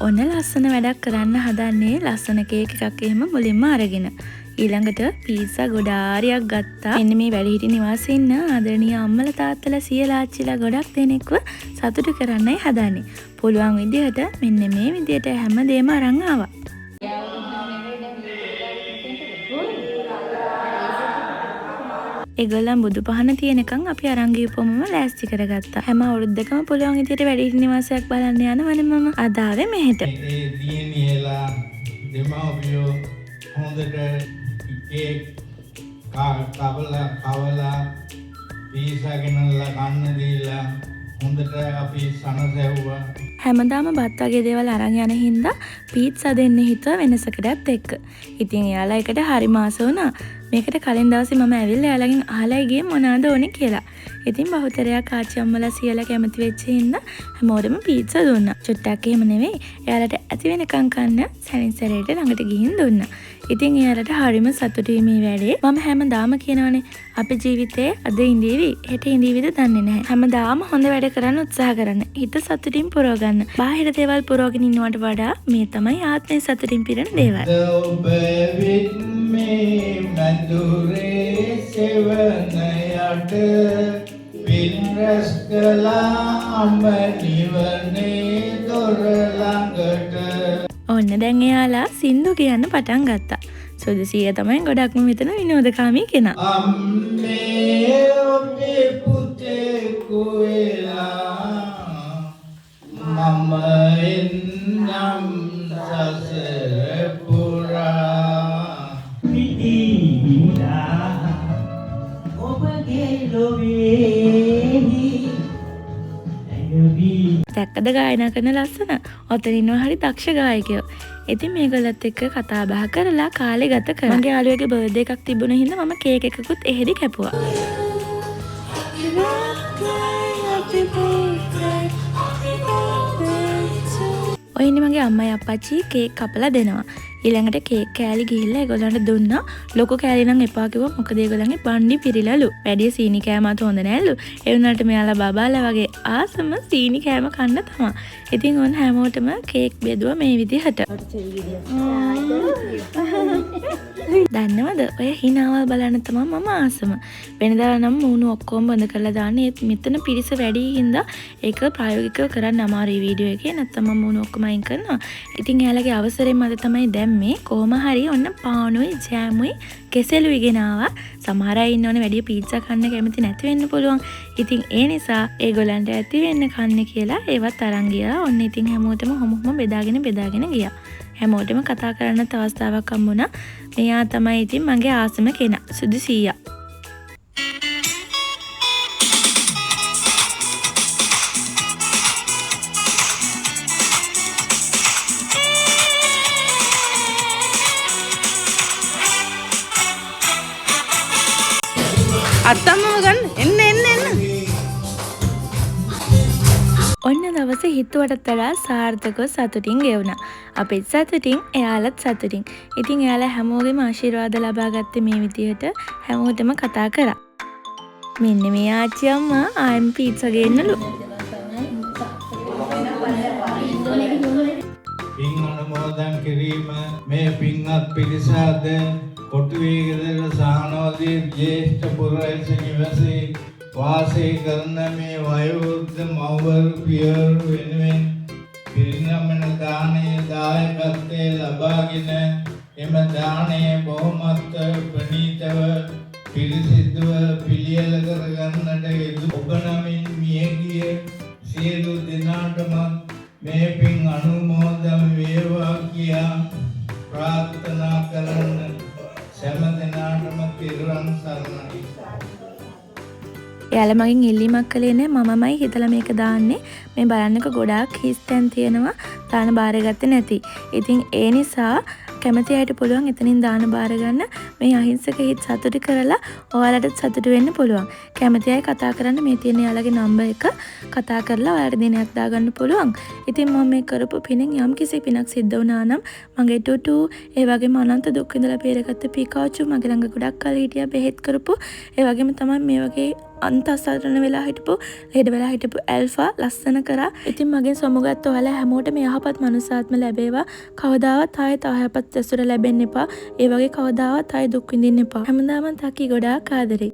ඔන්න ලස්සන වැඩක් කරන්න හදන්නේ ලස්සන කේක් එකක් එහෙම මුලින්ම අරගෙන. ඊළඟට පීට්සා ගොඩාරියක් ගත්තා. මෙන්න මේ වැඩිහිටි නිවාසයේ ඉන්න ආදරණීය අම්මලා තාත්තලා සීයලා ආච්චිලා ගොඩක් දෙනෙක්ව සතුටු කරන්නයි හදන්නේ. පුළුවන් විදිහට මෙන්න මේ විදිහට හැමදේම අරන් ආවා. ඒගොල්ලන් බුදු පහන තියෙනකන් අපි අරන් ගිහපුවම ලෑස්ති කරගත්තා. හැම අවුරුද්දකම පුළුවන් විදිහට වැඩිහිටි නිවාසයක් බලන්න යනවනේ මම. අද ආවේ මෙහෙට. දියණියලා දෙමව්පියෝ හොඳට කේක් කවලා පීසා ගෙනල්ලා කන්න දීලා හොඳට අපි සනසැව්වා. හැමදාම බත් වගේ දේවල් අරන් යන හින්දා පීට්සා දෙන්න හිතුවා වෙනසකටත් එක්ක. ඉතින් එයාලා එකට හරිම ආස වුණා. මේකට කලින් දවසේ මම ඇවිල්ලා එයාලගෙන් අහලා ගියේ මොනවද ඕනේ කියලා. ඉතින් බහුතරයක් ආච්චි අම්මලා සියලා කැමති වෙච්ච හින්දා හැමෝටම පීට්සා දුන්නා. චුට්ටක් එහෙම නෙවෙයි. එයාලට ඇති වෙනකන් කන්න සැනින් සැරේට ළඟට ගිහින් දුන්නා. ඉතින් එයාලට හරිම සතුටුයි මේ වැඩේ. මම හැමදාම කියනවනේ අපේ ජීවිතේ අද ඉඳීවි හෙට ඉඳීවිද දන්නේ නැහැ. හැමදාම හොඳ වැඩ කරන්න උත්සාහ කරන්න. හිත සතුටින් පුරව ගන්න. බාහිර දේවල් පුරවගෙන ඉන්නවට වඩා මේ තමයි ආත්මය සතුටින් පිරෙන දේවල්. ඔබ විත් මේ මధుරේ සෙවණයට පින්රස් කළාම නිවනේ දොර ළඟට. ඔන්න දැන් එයාලා සින්දු කියන්න පටන් ගත්තා. සුදුසිය තමයි ගොඩක්ම මෙතන විනෝදකාමී කෙනා. අම්මේ ඔබේ පුතේ කුවෙලා මම එන්නම් සසර පුරා මිදිලා ඔබගේ ලොවේහි දැක්කද ගායනා කරන ලස්සන? ඔතන ඉන්නවා හරි දක්ෂ ගායකයෝ. ඉතින් මේගොල්ලත් එක්ක කතා බහ කරලා කාලේ ගත කරා. මගේ යාළුවෙක්ගේ බර්ත්ඩේ එකක් තිබුණ හින්දා මම කේක් එකකුත් එහෙදි කැපුවා. ඔය ඉන්නේ මගේ අම්මයි අප්පච්චි කේක් කපලා දෙනවා. ඊළඟට කේක් කෑලි ගිහිල්ලා ඒගොල්ලන්ට දුන්නා. ලොකු කෑලි නම් එපා කිව්වා. මොකද ඒගොල්ලන්ගේ බණ්ඩි පිරිලාලු. වැඩි සීනි කෑමත් හොඳ නෑලු. ඒ වුණාට මෙයාලා බබාලා වගේ ආසම සීනි කෑම කන්න තමයි. ඉතින් ඔන්න හැමෝටම කේක් බෙදුවා මේ විදිහට. දන්නවද? ඔය හිනාවල් බලන්න තමයි මම ආසම. වෙනදා නම් මූණු ඔක්කොම බඳ කරලා දාන්නේ. ඒත් මෙතන පිරිස වැඩි හින්දා ඒක ප්‍රායෝගිකව කරන්න අමාරුයි වීඩියෝ එකේ. නැත්තම් මම මූණු ඔක්කොම අයින් කරනවා. ඉතින් එයාලගේ අවසරයෙන් මත තමයි දැම්මේ. කොහොම හරි ඔන්න පානුයි ජෑමුයි කෙසෙලුයි ගෙනාවා. සමහර අය ඉන්නවනේ වැඩි පීට්සා කන්න කැමති නැති වෙන්න පුළුවන්. ඉතින් ඒ නිසා ඒගොල්ලන්ට ඇති වෙන්න කන්න කියලා ඒවත් අරන් ගියා. ඔන්න ඉතින් හැමෝටම හොමොම බෙදාගෙන ගියා. හැමෝටම කතා කරන්න අවස්ථාවක් හම්බුණා. මෙයා තමයි ඉතින් මගේ ආසම කෙනා. සුදු සීයා. අත්තම්ම ගන්න එන්න. ඔන්න දවසේ හිතුවටත් වඩා සාර්ථකව සතුටින් ගෙවුණා. අපිත් සතුටින් එයාලත් සතුටින්. ඉතින් එයාලා හැමෝගෙම ආශිර්වාද ලබා ගත්තේ මේ විදිහට හැමෝටම කතා කරා. මෙන්න මේ ආච්චි අම්මා ආයෙම පීට්සා ගේන්නලු. පින් අනුමෝදන් කිරීම මේ පින්වත් පිරිසද කොටුවේ ගෙදර සහනෝදී ජ්‍යෙෂ්ඨ පුරවැසි නිවසේ වාසය කරන මේ වයෝවෘද්ධ මව්වරු පියවරු වෙනුවෙන් පිරිනමන දානයේ දායකත්වයේ ලබාගෙන එම දානයේ බොහොමත්ව ප්‍රණීතව පිරිසිදුව පිළියෙල කරගන්නට යෙදු ඔබ නමින් මියගිය සියලු දෙනාටම මේ පින් අනුමෝදන් වේවා කියා ප්‍රාර්ථනා කරන සෑම දෙනාටම පිරුවන් සරණයි. එයාලා මගෙන් ඉල්ලීමක් කළේ නෑ. මමමයි හිතලා මේක දාන්නේ. මේ බලන්නක ගොඩාක් හිස්තැන් තියෙනවා. දාන බාරගත්තේ නැති. ඉතින් ඒ නිසා කැමති අයට පුළුවන් එතනින් දාන බාර ගන්න. මේ අහිංසක හිත් සතුටු කරලා ඔයාලටත් සතුටු වෙන්න පුළුවන්. කැමති අය කතා කරන්න මේ තියෙන යාළගේ නම්බර් එක කතා කරලා ඔයාලට දිනයක් දාගන්න පුළුවන්. ඉතින් මම මේ කරපු පිනෙන් යම් කිසි පිනක් සිද්ධ වුණා නම් මගේ ටුටු ඒ වගේම අනන්ත දුක් විඳලා බේරගත්ත පීකාචු මගේ ළඟ ගොඩක් කල් හිටියා බෙහෙත් කරපු ඒ වගේම තමයි මේ වගේ අන්තස්සරණ වෙලා හිටපු ලෙඩ වෙලා හිටපු ඇල්ෆා ලස්සන කරා. ඉතින් මගෙන් සමුගත් ඔයාලා හැමෝටම යහපත් මනුස්සාත්ම ලැබේවා. කවදාවත් ආයෙත් අයහපත් ඇසුර ලැබෙන්න එපා. ඒ වගේ කවදාවත් ආයෙ දුක් විඳින්න එපා. හැමදාම තකි ගොඩාක් ආදරේ.